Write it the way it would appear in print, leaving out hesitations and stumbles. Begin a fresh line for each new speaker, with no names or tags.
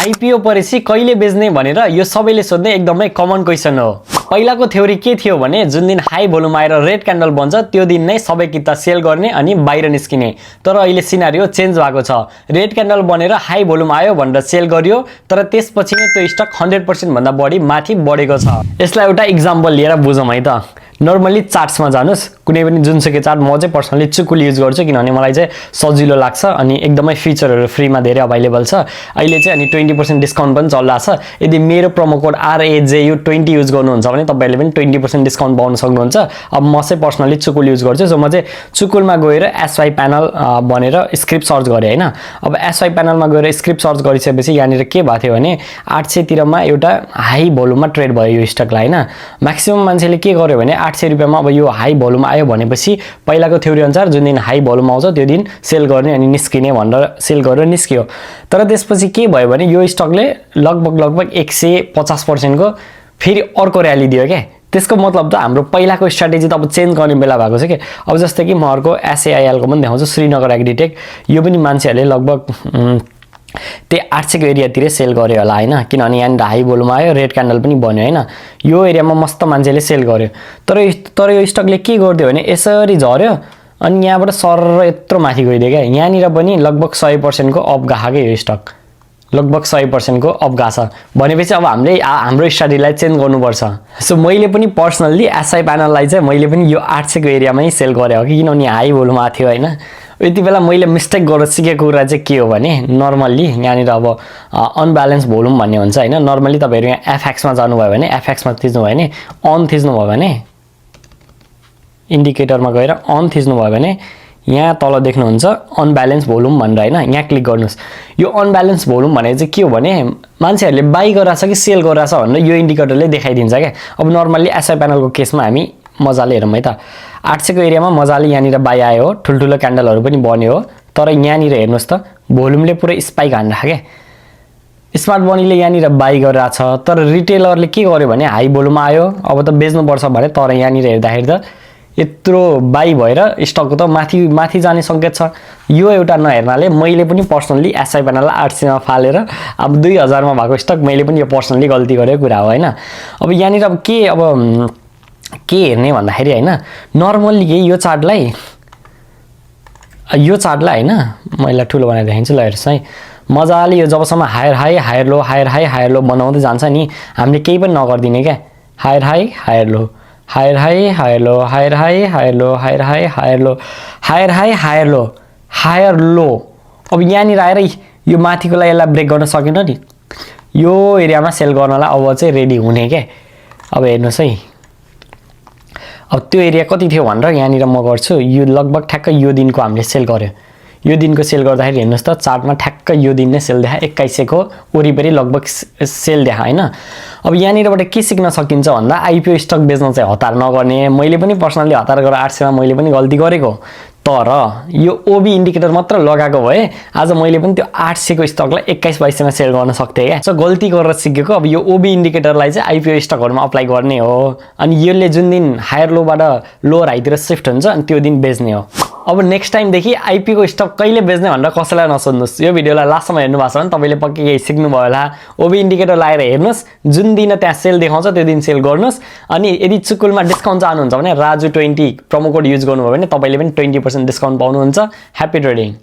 IPO परेपछि कहिले बेच्ने भनेर यो सबैले सोध्ने एकदमै कमन क्वेशन हो। पहिलाको थ्योरी के थियो भने जुन दिन हाई भोल्युम आएर रेड क्यान्डल बन्छ त्यो दिन नै सबै किता सेल गर्ने अनि बाहिर निस्किने। तर अहिले सिनारियो चेन्ज भएको छ। रेड क्यान्डल बनेर हाई भोल्युम आयो भनेर सेल गरियो तर त्यसपछि नै त्यो स्टक 100% भन्दा बढी माथि बढेको छ। यसलाई एउटा इक्जाम्पल लिएर बुझौँ है त। नर्मली चार्ट्समा जानुस्, कुनै पनि जुनसुकै चार्ट, म चाहिँ पर्सनली चुकुल युज गर्छु किनभने मलाई चाहिँ सजिलो लाग्छ अनि एकदमै फिचरहरू फ्रीमा धेरै अभाइलेबल छ। अहिले चाहिँ अनि 20% डिस्काउन्ट पनि चलिरहेछ। यदि मेरो प्रोमो कोड RAJU20 युज गर्नुहुन्छ भने तपाईहरुले पनि 20% डिस्काउन्ट पाउन सक्नुहुन्छ। अब म चाहिँ पर्सनली चुकुल युज गर्छु, सो म चाहिँ चुकुलमा गएर SY प्यानल भनेर स्क्रिप्ट सर्च गरे हैन। अब SY प्यानलमा गएर स्क्रिप्ट सर्च गरिसकेपछि यहाँनिर के भएको थियो भने 800 तिरमा एउटा हाई भोल्युममा ट्रेड भयो यो स्टकलाई हैन। म्याक्सिमम मान्छेले के गर्यो भने 800 रुपैयाँमा अब यो हाई भोल्युम आयो भनेपछि पहिलाको थ्योरी अनुसार जुन दिन हाई भोल्युम आउँछ त्यो दिन सेल गर्ने अनि निस्किने भनेर सेल गरेर निस्कियो। तर त्यसपछि के भयो भने यो स्टकले लगभग 150% को फेरि अर्को र्याली दियो के। त्यसको मतलब त हाम्रो पहिलाको स्ट्र्याटेजी त अब चेन्ज गर्ने बेला भएको छ के। अब जस्तै कि म अर्को SAIL को पनि देखाउँछु, श्रीनगर एग्रीटेक। यो पनि मान्छेहरूले लगभग त्यो 800 को एरियातिर सेल गर्यो होला हैन, किनभने यहाँ हाई भोल्युम आयो, रेड क्यान्डल पनि बन्यो हैन। यो एरियामा मस्त मान्छेले सेल गर्यो। तर यो स्टकले के गर्दियो भने यसरी झर्यो अनि यहाँबाट सर यत्रो माथि गइदियो क्या। यहाँनिर पनि लगभग 100% को अप गएको यो स्टक, लगभग 100% को अप गएको छ भनेपछि अब हामीले हाम्रो स्ट्र्याटेजीलाई चेन्ज गर्नुपर्छ। सो मैले पनि पर्सनली SI प्यानललाई चाहिँ मैले पनि यो 800 को एरियामै सेल गरे हो कि, किनभने हाई भोल्युम आएको थियो हैन। यति बेला मैले मिस्टेक गरेर सिकेको कुरा चाहिँ के हो भने नर्मली यहाँनिर अब अनब्यालेन्स भोल्युम भन्ने हुन्छ हैन। नर्मली तपाईहरु यहाँ FX मा जानुभयो भने FX मा थिच्नु भयो भने अन थिच्नु भयो भने इन्डिकेटरमा गएर अन थिच्नु भयो भने यहाँ तल देख्नुहुन्छ अनब्यालेन्स भोल्युम भनेर हैन, यहाँ क्लिक गर्नुस्। यो अनब्यालेन्स भोल्युम भनेको चाहिँ के हो भने मान्छेहरूले बाइ गरिरहेछ कि सेल गरिरहेछ भनेर यो इन्डिकेटरले देखाइदिन्छ क्या। अब नर्मली SI प्यानलको केसमा हामी मजाले हेरौँ है त। 800 को एरियामा मजाले यहाँनिर बाइ आयो हो, ठुल्ठुलो क्यान्डलहरू पनि बन्यो हो। तर यहाँनिर हेर्नुहोस् त भोल्युमले पुरै स्पाइक हान्राख्यो क्या। स्मार्ट मनीले यहाँनिर बाइ गरिरहेछ तर रिटेलरले के गर्यो भने हाई भोल्युम आयो अब त बेच्नुपर्छ भने, तर यहाँनिर हेर्दाखेरि त यत्रो बाइ भएर स्टकको त माथि जाने सङ्केत छ। यो एउटा नहेर्नाले मैले पनि पर्सनली SI प्यानललाई 800 मा फालेर अब 2000 मा भएको स्टक मैले पनि यो पर्सनली गल्ती गरेको कुरा हो हैन। अब यहाँनिर अब के हेर्ने भन्दाखेरि हैन, नर्मली के यो चार्टलाई हैन मैले ठुलो बनाएर देखाउँछु ल। हेर्नुस् है मजाले यो जबसम्म higher high higher low higher high higher low बनाउँदै जान्छ नि, हामीले केही पनि नगर्दिने क्या। Higher high higher low, higher high higher low, higher high higher low, higher high higher low, higher high higher low, higher low. अब यहाँनिर आएर यो माथिकोलाई यसलाई ब्रेक गर्न सकेन नि, यो एरियामा सेल गर्नलाई अब चाहिँ रेडी हुने क्या। अब हेर्नुहोस् है अब त्यो एरिया कति थियो भनेर यहाँनिर म गर्छु। यो लगभग ठ्याक्क यो दिनको हामीले सेल गर्यो। यो दिनको सेल गर्दाखेरि हेर्नुहोस् त चार्टमा ठ्याक्क यो दिन नै सेल देखा 2100 को वरिपरि लगभग सेल देखा हैन। अब यहाँनिरबाट के सिक्न सकिन्छ भन्दा आईपीओ स्टक बेच्न चाहिँ हतार नगर्ने। मैले पनि पर्सनली हतार गरेर 800 मा मैले पनि गल्ती गरेको, तर यो ओबी इन्डिकेटर मात्र लगाएको भए आज मैले पनि त्यो 800 को स्टकलाई 21-2200 मा सेल गर्न सक्थे क्या। सो गल्ती गरेर सिकेको। अब यो ओबी इन्डिकेटरलाई चाहिँ आईपीओ स्टकहरुमा अप्लाई गर्ने हो अनि यसले जुन दिन हायर लोबाट लोअर हाईतिर शिफ्ट हुन्छ अनि त्यो दिन बेच्ने हो। अब नेक्स्ट टाइम देखि आईपीओ को स्टक कहिले बेच्ने भनेर कसैलाई नसोध्नुस्। यो भिडियोलाई लास्टसम्म हेर्नु भएको छ भने तपाईले पक्कै केही सिक्नु भयो होला। ओबी इन्डिकेटर लगाएर हेर्नुस्, जुन दिन त्यहाँ सेल देखाउँछ त्यो दिन सेल गर्नुस्। अनि यदि चुकुलमा डिस्काउन्ट चाहनुहुन्छ भने RAJU20 प्रोमो कोड युज गर्नुभयो भने तपाईले पनि 20% डिस्काउन्ट पाउनुहुन्छ। Happy trading.